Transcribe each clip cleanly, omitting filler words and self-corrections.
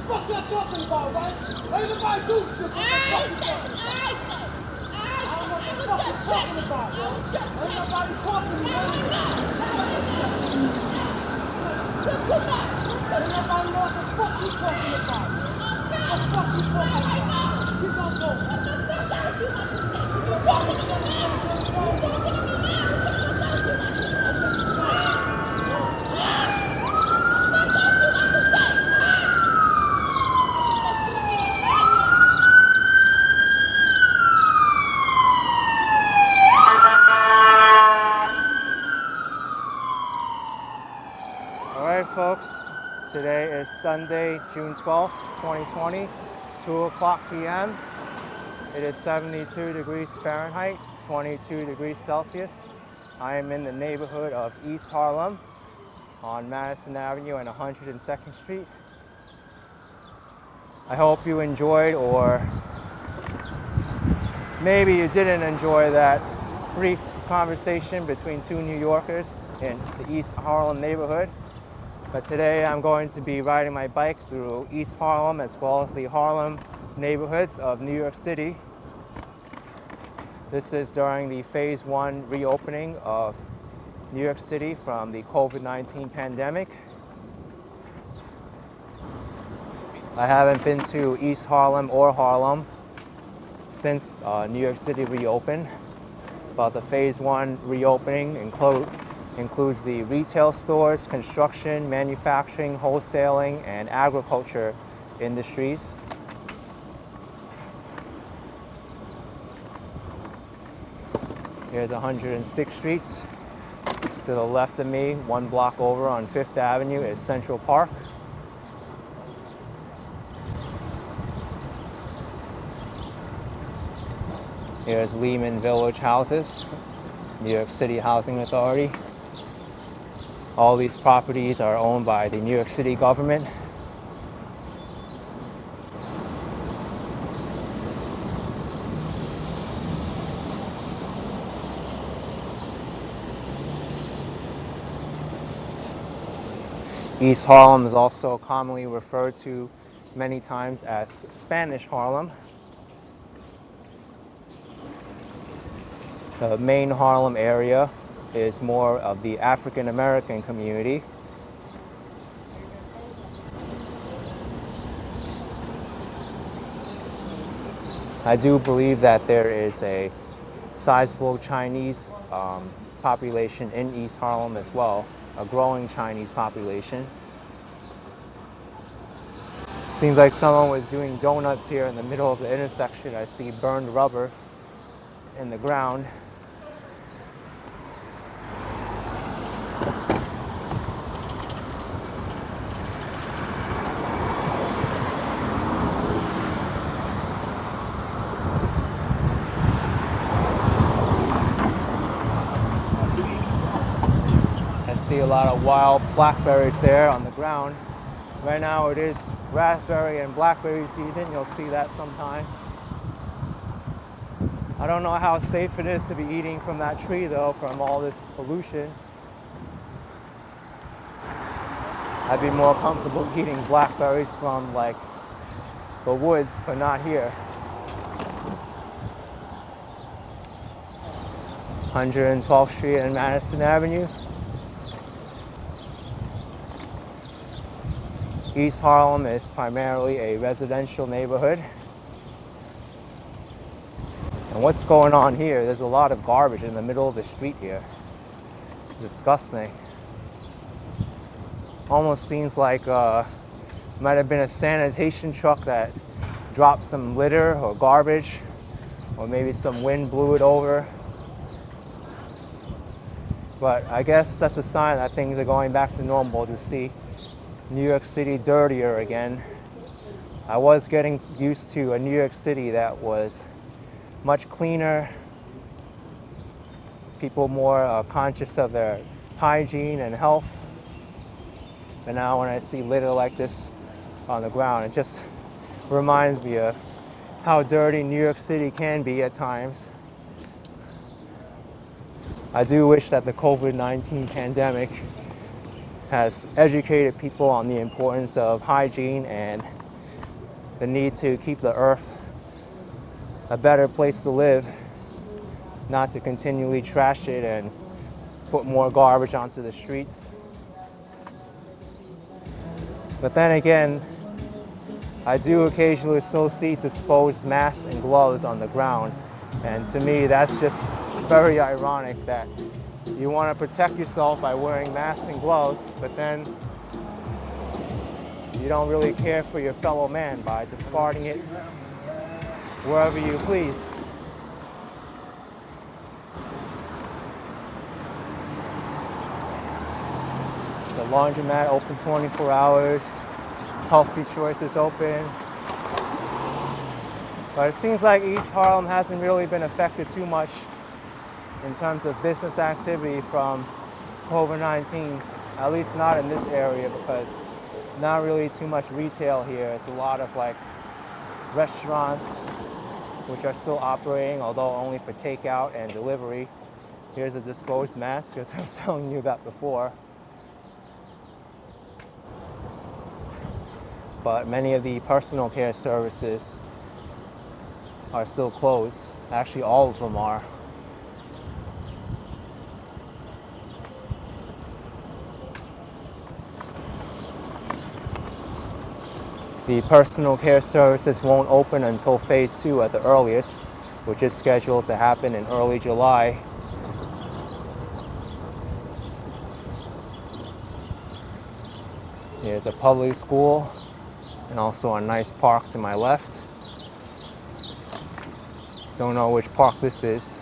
fuck y'all talking about, right? Ain't nobody do shit. What the fuck you talking about? I don't know what the fuck you talking about, yo. Ain't nobody talking to me. Ain't nobody know what the fuck you talking about, yo. What the fuck you talking about? Keep on going. All right, folks, today is Sunday, June 12th, 2020, 2 o'clock p.m. It is 72 degrees Fahrenheit, 22 degrees Celsius. I am in the neighborhood of East Harlem on Madison Avenue and 102nd Street. I hope you enjoyed, or maybe you didn't enjoy, that brief conversation between two New Yorkers in the East Harlem neighborhood. But today I'm going to be riding my bike through East Harlem as well as the Harlem neighborhoods of New York City. This is during the Phase 1 reopening of New York City from the COVID-19 pandemic. I haven't been to East Harlem or Harlem since New York City reopened, but the Phase 1 reopening includes the retail stores, construction, manufacturing, wholesaling, and agriculture industries. Here's 106th Street. To the left of me, 1 block over on 5th Avenue, is Central Park. Here's Lehman Village houses, New York City Housing Authority. All these properties are owned by the New York City government. East Harlem is also commonly referred to many times as Spanish Harlem. The main Harlem area is more of the African American community. I do believe that there is a sizable Chinese population in East Harlem as well, a growing Chinese population. Seems like someone was doing donuts here in the middle of the intersection. I see burned rubber in the ground. See a lot of wild blackberries there on the ground. Right now it is raspberry and blackberry season. You'll see that sometimes. I don't know how safe it is to be eating from that tree though, from all this pollution. I'd be more comfortable eating blackberries from like the woods, but not here. 112th Street and Madison Avenue. East Harlem is primarily a residential neighborhood. And what's going on here? There's a lot of garbage in the middle of the street here. Disgusting. Almost seems like might have been a sanitation truck that dropped some litter or garbage, or maybe some wind blew it over. But I guess that's a sign that things are going back to normal, to see New York City dirtier again. I was getting used to a New York City that was much cleaner, people more conscious of their hygiene and health. But now when I see litter like this on the ground, it just reminds me of how dirty New York City can be at times. I do wish that the COVID-19 pandemic has educated people on the importance of hygiene and the need to keep the earth a better place to live, not to continually trash it and put more garbage onto the streets. But then again, I do occasionally still see disposed masks and gloves on the ground. And to me, that's just very ironic that you want to protect yourself by wearing masks and gloves, but then you don't really care for your fellow man by discarding it wherever you please. The laundromat open 24 hours. Healthy Choices open. But it seems like East Harlem hasn't really been affected too much in terms of business activity from COVID-19, at least not in this area, because not really too much retail here. It's a lot of like restaurants which are still operating, although only for takeout and delivery. Here's a disposed mask, as I was telling you about before. But many of the personal care services are still closed. Actually, all of them are. The personal care services won't open until phase 2 at the earliest, which is scheduled to happen in early July. Here's a public school and also a nice park to my left. Don't know which park this is,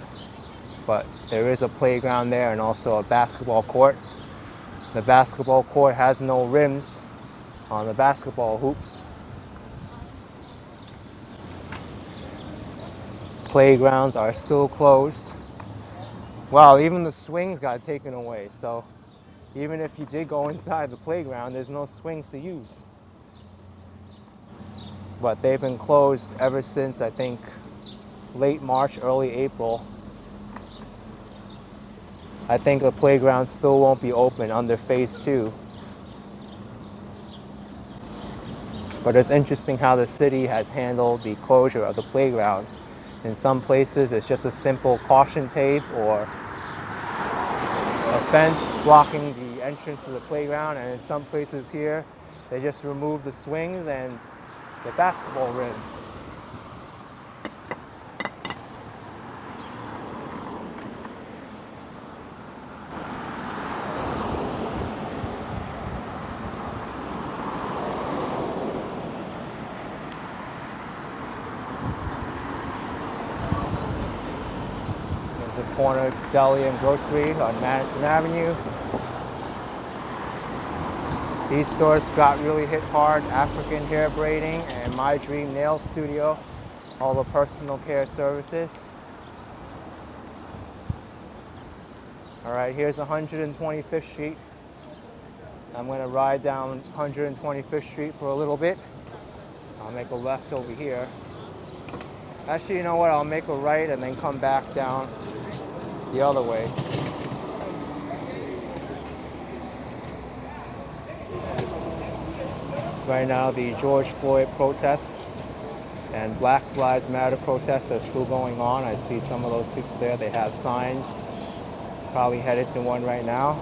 but there is a playground there and also a basketball court. The basketball court has no rims on the basketball hoops. Playgrounds are still closed. Wow, even the swings got taken away. So even if you did go inside the playground, there's no swings to use. But they've been closed ever since, I think, late March, early April. I think the playground still won't be open under phase 2. But it's interesting how the city has handled the closure of the playgrounds. In some places, it's just a simple caution tape or a fence blocking the entrance to the playground. And in some places here, they just remove the swings and the basketball rims. There's a corner deli and grocery on Madison Avenue. These stores got really hit hard. African Hair Braiding and My Dream Nail Studio, all the personal care services. All right, here's 125th Street. I'm gonna ride down 125th Street for a little bit. I'll make a left over here. Actually, you know what? I'll make a right and then come back down the other way. Right now, the George Floyd protests and Black Lives Matter protests are still going on. I see some of those people there. They have signs. Probably headed to one right now.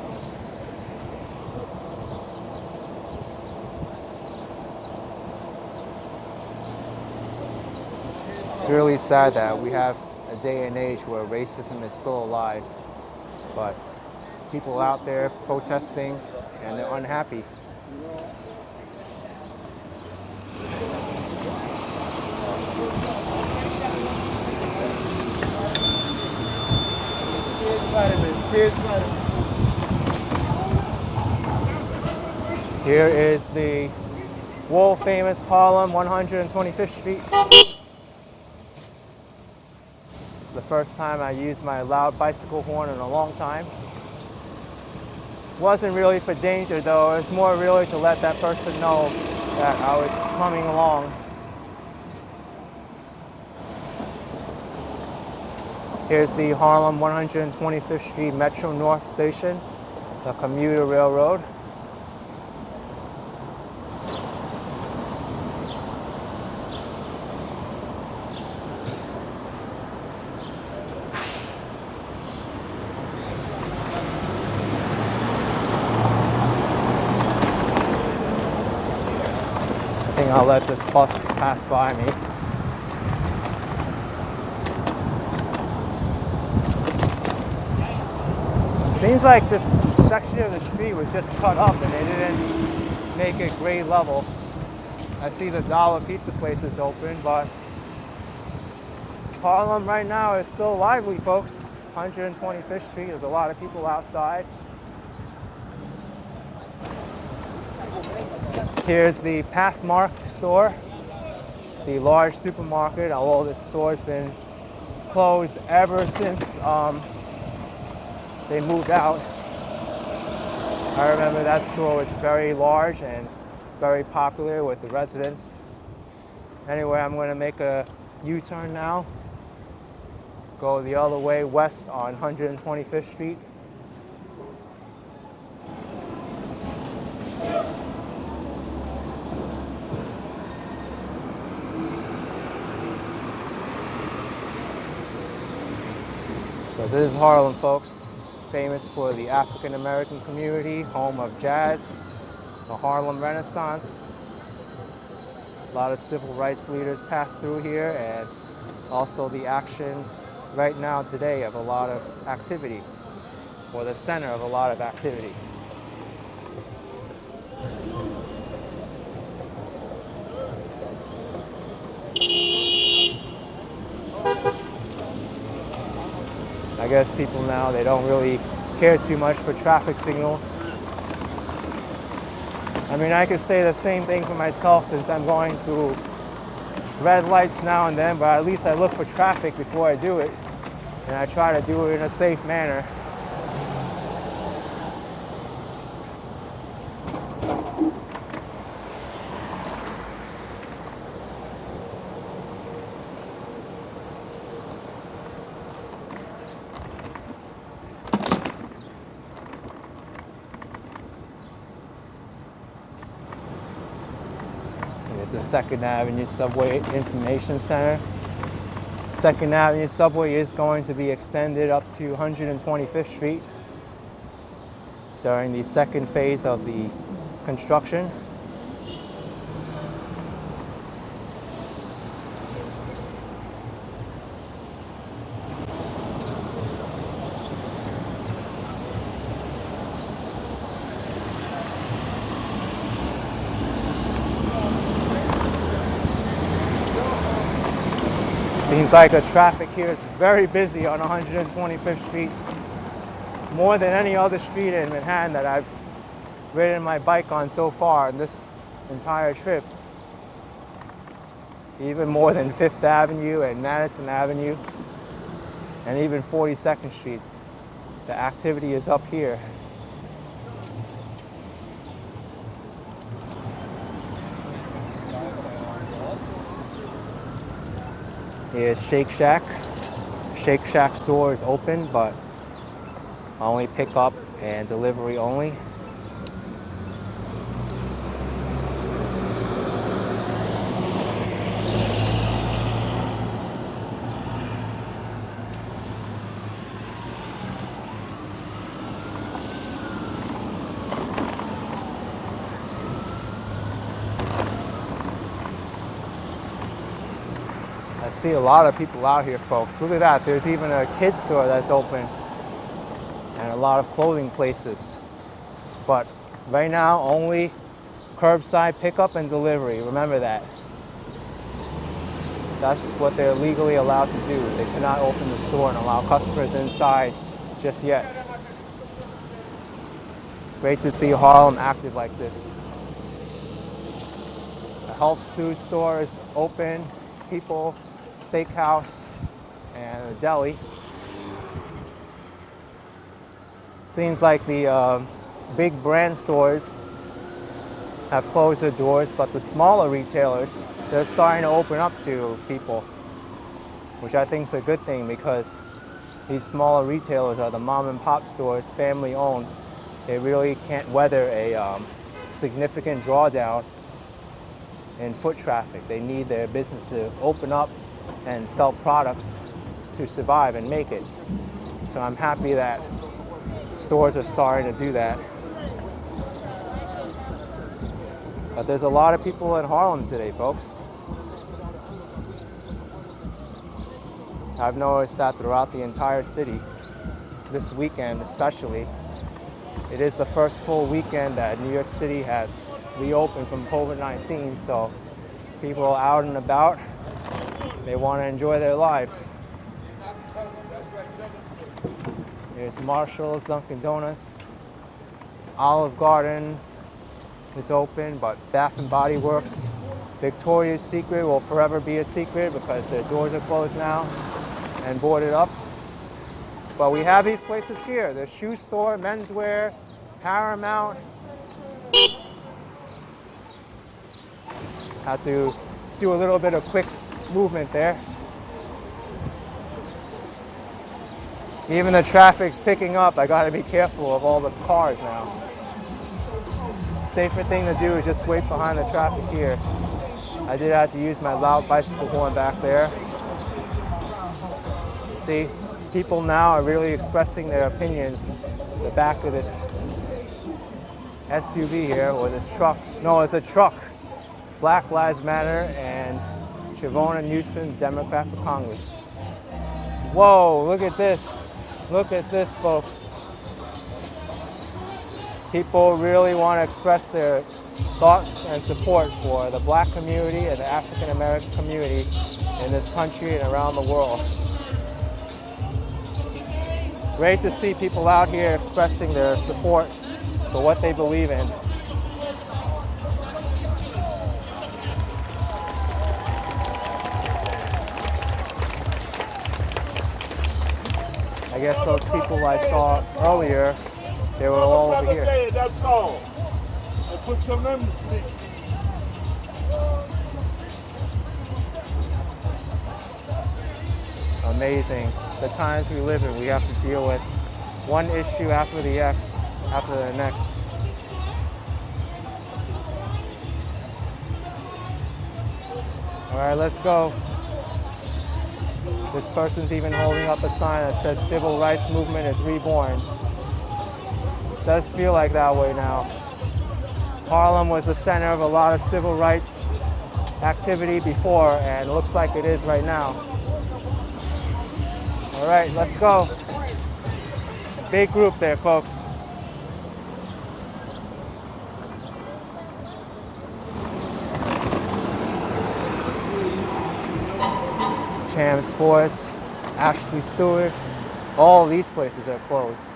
It's really sad that we have a day and age where racism is still alive, but people out there protesting and they're unhappy. Here is the world famous Harlem 125th Street. It's the first time I used my loud bicycle horn in a long time. Wasn't really for danger though, it was more really to let that person know that I was coming along. Here's the Harlem 125th Street Metro North Station, the commuter railroad. think I'll let this bus pass by me. Seems like this section of the street was just cut up and they didn't make it grade level. I see the dollar pizza place is open, but Harlem right now is still lively, folks. 125th Street, there's a lot of people outside. Here's the Pathmark store, the large supermarket, although this store's been closed ever since they moved out. I remember that store was very large and very popular with the residents. Anyway, I'm going to make a U-turn now, go the other way west on 125th Street. So this is Harlem, folks. Famous for the African American community, home of jazz, the Harlem Renaissance. A lot of civil rights leaders passed through here, and also the action right now today of a lot of activity, or the center of a lot of activity. I guess people now, they don't really care too much for traffic signals. I mean, I could say the same thing for myself since I'm going through red lights now and then, but at least I look for traffic before I do it, and I try to do it in a safe manner. The 2nd Avenue Subway Information Center. 2nd Avenue Subway is going to be extended up to 125th Street during the second phase of the construction. Seems like the traffic here is very busy on 125th Street, more than any other street in Manhattan that I've ridden my bike on so far in this entire trip. Even more than 5th Avenue and Madison Avenue, and even 42nd Street. The activity is up here. Here's Shake Shack. Shake Shack store is open, but only pickup and delivery only. I see a lot of people out here, folks. Look at that. There's even a kids store that's open and a lot of clothing places. But right now, only curbside pickup and delivery. Remember that. That's what they're legally allowed to do. They cannot open the store and allow customers inside just yet. Great to see Harlem active like this. The health food store is open. People, steakhouse, and a deli. Seems like the big brand stores have closed their doors, but the smaller retailers, they're starting to open up to people, which I think is a good thing because these smaller retailers are the mom and pop stores, family owned. They really can't weather a significant drawdown in foot traffic. They need their business to open up and sell products to survive and make it. So I'm happy that stores are starting to do that. But there's a lot of people in Harlem today, folks. I've noticed that throughout the entire city, this weekend especially. It is the first full weekend that New York City has reopened from COVID-19, so people are out and about. They want to enjoy their lives. There's Marshall's, Dunkin' Donuts, Olive Garden is open, but Bath and Body Works, Victoria's Secret will forever be a secret because their doors are closed now and boarded up. But we have these places here, the shoe store, menswear, Paramount. Had to do a little bit of quick movement there. Even the traffic's picking up. I gotta be careful of all the cars now. Safer thing to do is just wait behind the traffic here. I did have to use my loud bicycle horn back there. See, people now are really expressing their opinions. The back of this SUV here, or this truck. No, it's a truck. Black Lives Matter and Shavona Newsom, Democrat for Congress. Whoa, look at this. Look at this, folks. People really want to express their thoughts and support for the black community and the African American community in this country and around the world. Great to see people out here expressing their support for what they believe in. I guess those people I saw earlier, they were all over here. That's all. I put some in the street. Amazing. The times we live in, we have to deal with one issue after the next. All right, let's go. This person's even holding up a sign that says Civil Rights Movement is reborn. Does feel like that way now. Harlem was the center of a lot of civil rights activity before, and it looks like it is right now. All right, let's go. Big group there, folks. Cham Sports, Ashley Stewart, all these places are closed.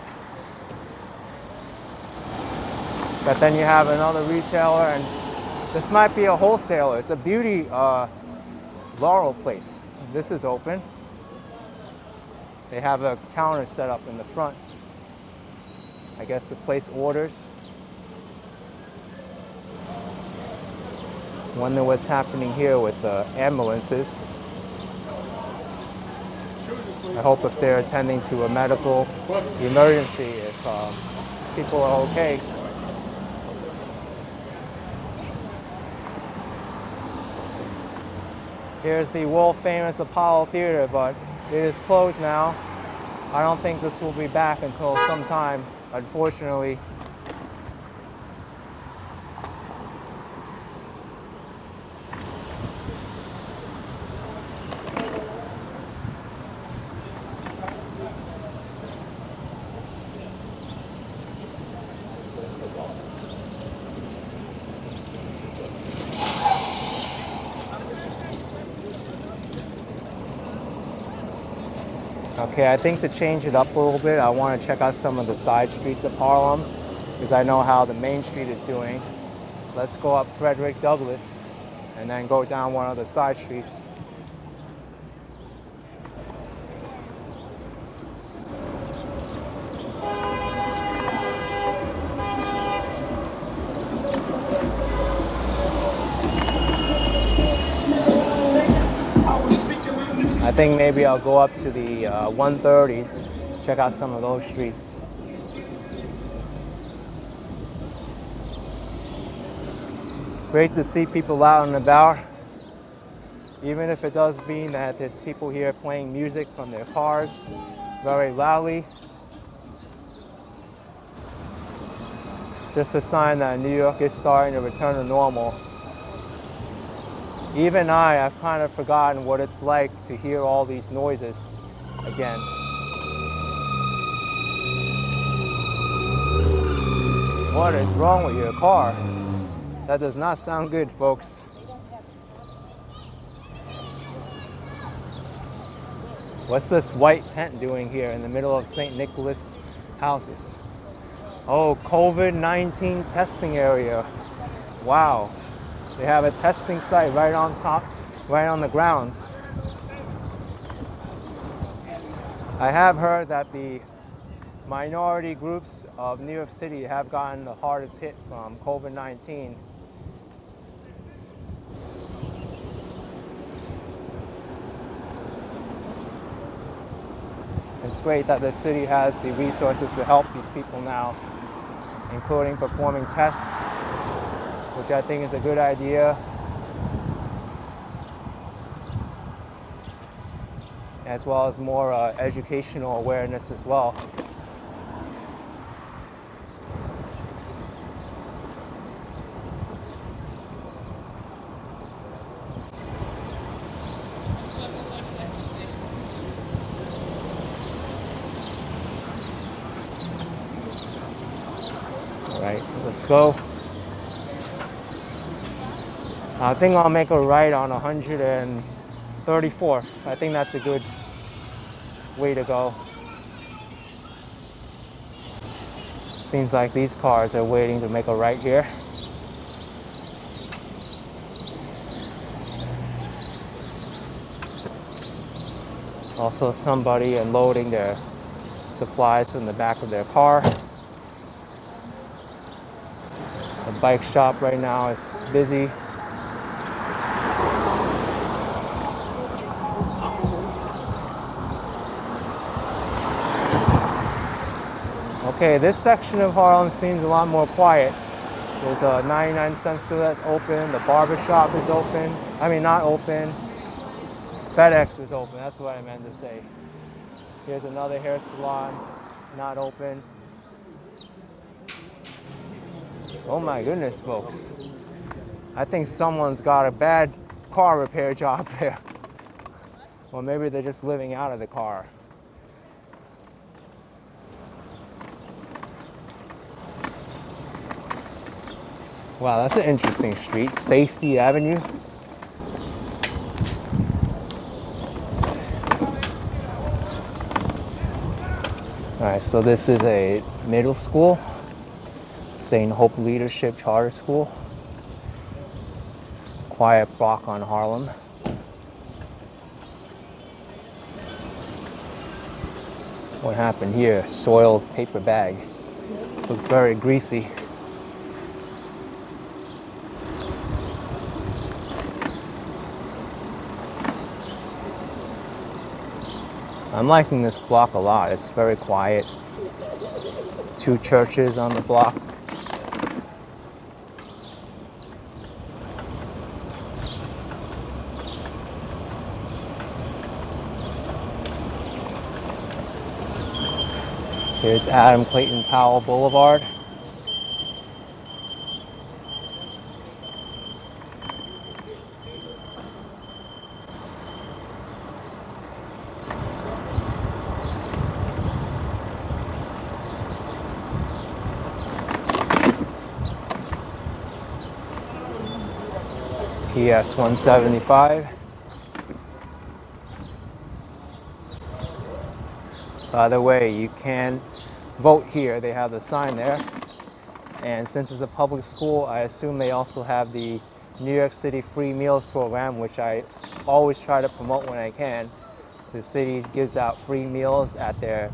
But then you have another retailer, and this might be a wholesaler. It's a beauty Laurel place. This is open. They have a counter set up in the front. I guess to place orders. Wonder what's happening here with the ambulances. I hope if they're attending to a medical emergency, if people are okay. Here's the world famous Apparel Theater, but it is closed now. I don't think this will be back until sometime, unfortunately. Okay, I think to change it up a little bit, I want to check out some of the side streets of Harlem because I know how the main street is doing. Let's go up Frederick Douglass and then go down one of the side streets. I think maybe I'll go up to the 130s, check out some of those streets. Great to see people out and about, even if it does mean that there's people here playing music from their cars very loudly. Just a sign that New York is starting to return to normal. Even I've kind of forgotten what it's like to hear all these noises again. What is wrong with your car? That does not sound good, folks. What's this white tent doing here in the middle of St. Nicholas houses? Oh, COVID-19 testing area. Wow. They have a testing site right on top, right on the grounds. I have heard that the minority groups of New York City have gotten the hardest hit from COVID-19. It's great that the city has the resources to help these people now, including performing tests, which I think is a good idea, as well as more educational awareness as well. All right, let's go. I think I'll make a right on 134th. I think that's a good way to go. Seems like these cars are waiting to make a right here. Also somebody unloading their supplies from the back of their car. The bike shop right now is busy. Okay, this section of Harlem seems a lot more quiet. There's a 99-cent store that's open. The barber shop is open. I mean, not open. FedEx is open. That's what I meant to say. Here's another hair salon, not open. Oh my goodness, folks. I think someone's got a bad car repair job there. Or maybe they're just living out of the car. Wow, that's an interesting street. Safety Avenue. All right, so this is a middle school, St. Hope Leadership Charter School. Quiet block on Harlem. What happened here? Soiled paper bag. Looks very greasy. I'm liking this block a lot. It's very quiet. 2 churches on the block. Here's Adam Clayton Powell Boulevard. PS 175. By the way, you can vote here. They have the sign there. And since it's a public school, I assume they also have the New York City free meals program, which I always try to promote when I can. The city gives out free meals at their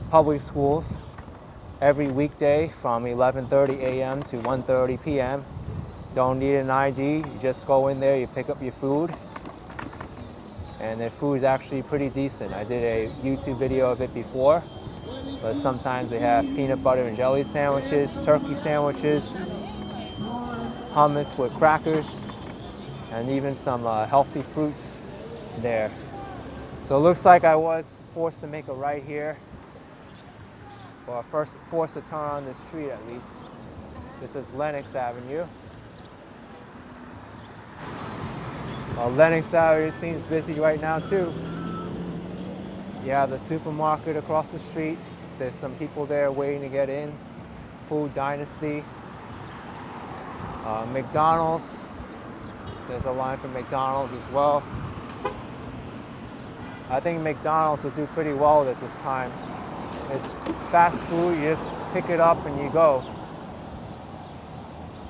public schools every weekday from 11:30 a.m. to 1:30 p.m. Don't need an ID, you just go in there, you pick up your food, and their food is actually pretty decent. I did a YouTube video of it before, but sometimes they have peanut butter and jelly sandwiches, turkey sandwiches, hummus with crackers, and even some healthy fruits there. So it looks like I was forced to make a right here, or forced to turn on this street at least. This is Lenox Avenue. Lenox Avenue seems busy right now too. You have the supermarket across the street. There's some people there waiting to get in. Food Dynasty. McDonald's. There's a line for McDonald's as well. I think McDonald's will do pretty well at this time. It's fast food, you just pick it up and you go.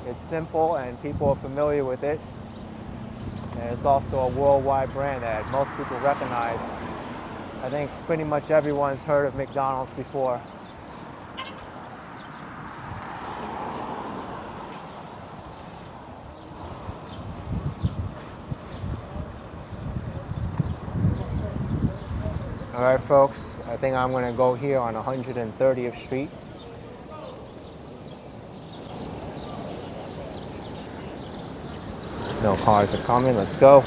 It's simple and people are familiar with it. And it's also a worldwide brand that most people recognize. I think pretty much everyone's heard of McDonald's before. All right, folks, I think I'm gonna go here on 130th Street. No cars are coming, let's go.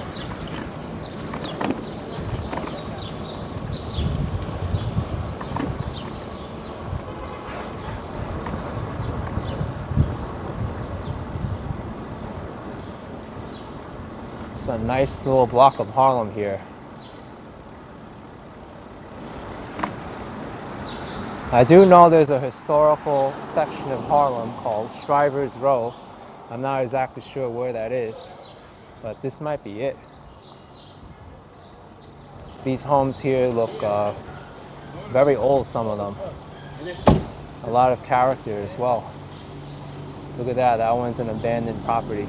It's a nice little block of Harlem here. I do know there's a historical section of Harlem called Strivers Row. I'm not exactly sure where that is, but this might be it. These homes here look very old, some of them. A lot of character as well. Look at that, that one's an abandoned property.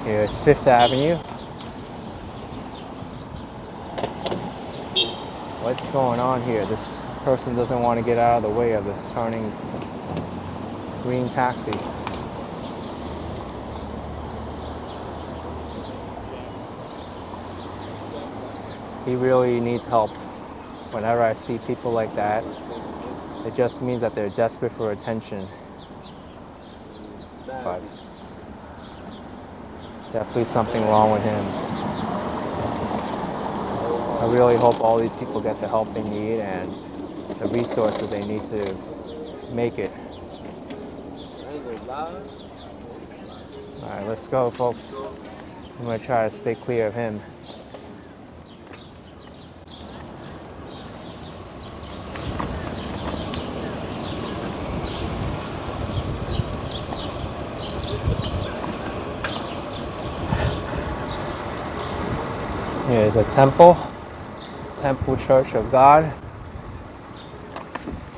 Here's 5th Avenue. What's going on here? This person doesn't want to get out of the way of this turning green taxi. He really needs help. Whenever I see people like that, it just means that they're desperate for attention. But definitely something wrong with him. I really hope all these people get the help they need and the resources they need to make it. All right, let's go, folks. I'm gonna try to stay clear of him. Here's a temple Church of God.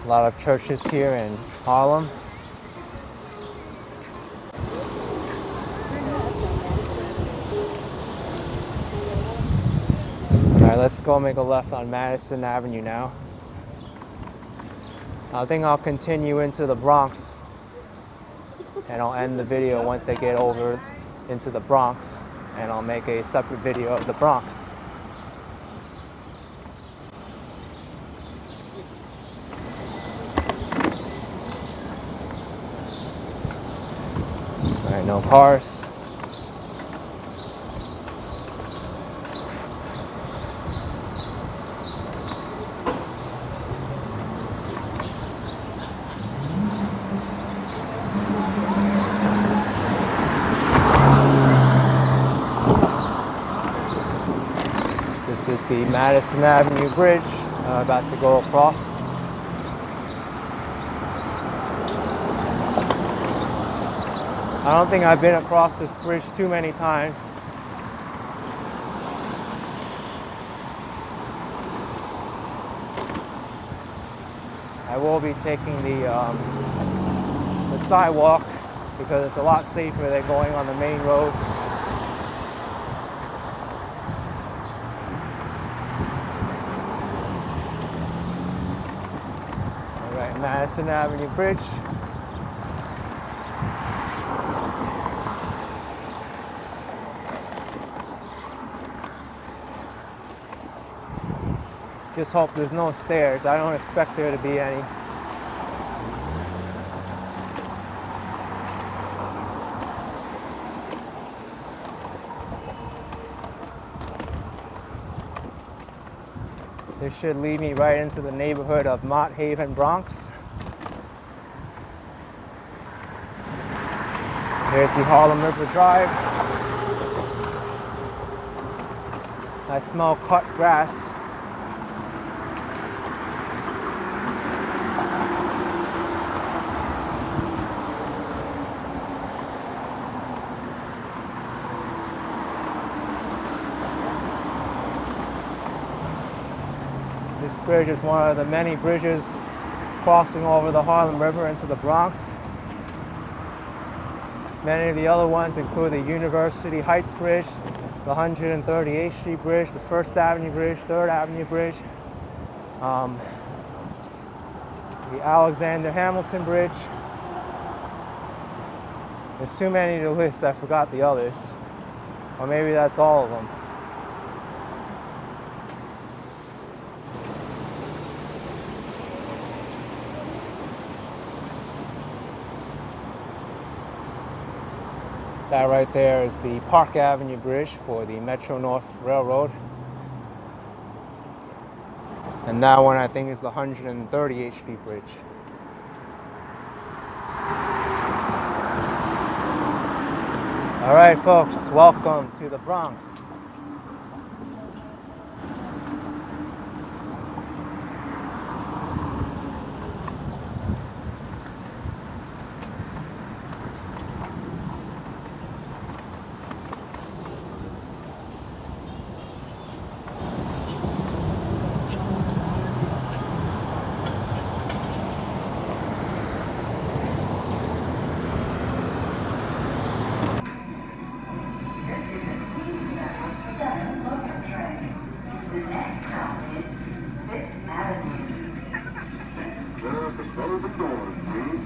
A lot of churches here in Harlem. All right, let's go make a left on Madison Avenue now. I think I'll continue into the Bronx and I'll end the video once I get over into the Bronx, and I'll make a separate video of the Bronx. All right, no cars. This is the Madison Avenue Bridge, about to go across. I don't think I've been across this bridge too many times. I will be taking the sidewalk because it's a lot safer than going on the main road. All right, Madison Avenue Bridge. Just hope there's no stairs. I don't expect there to be any. This should lead me right into the neighborhood of Mott Haven, Bronx. There's the Harlem River Drive. I smell cut grass. This bridge is one of the many bridges crossing over the Harlem River into the Bronx. Many of the other ones include the University Heights Bridge, the 138th Street Bridge, the 1st Avenue Bridge, 3rd Avenue Bridge, the Alexander Hamilton Bridge. There's too many to list, I forgot the others. Or maybe that's all of them. That right there is the Park Avenue Bridge for the Metro-North Railroad. And that one I think is the 138th Street Bridge. All right, folks, welcome to the Bronx. Close the doors, please.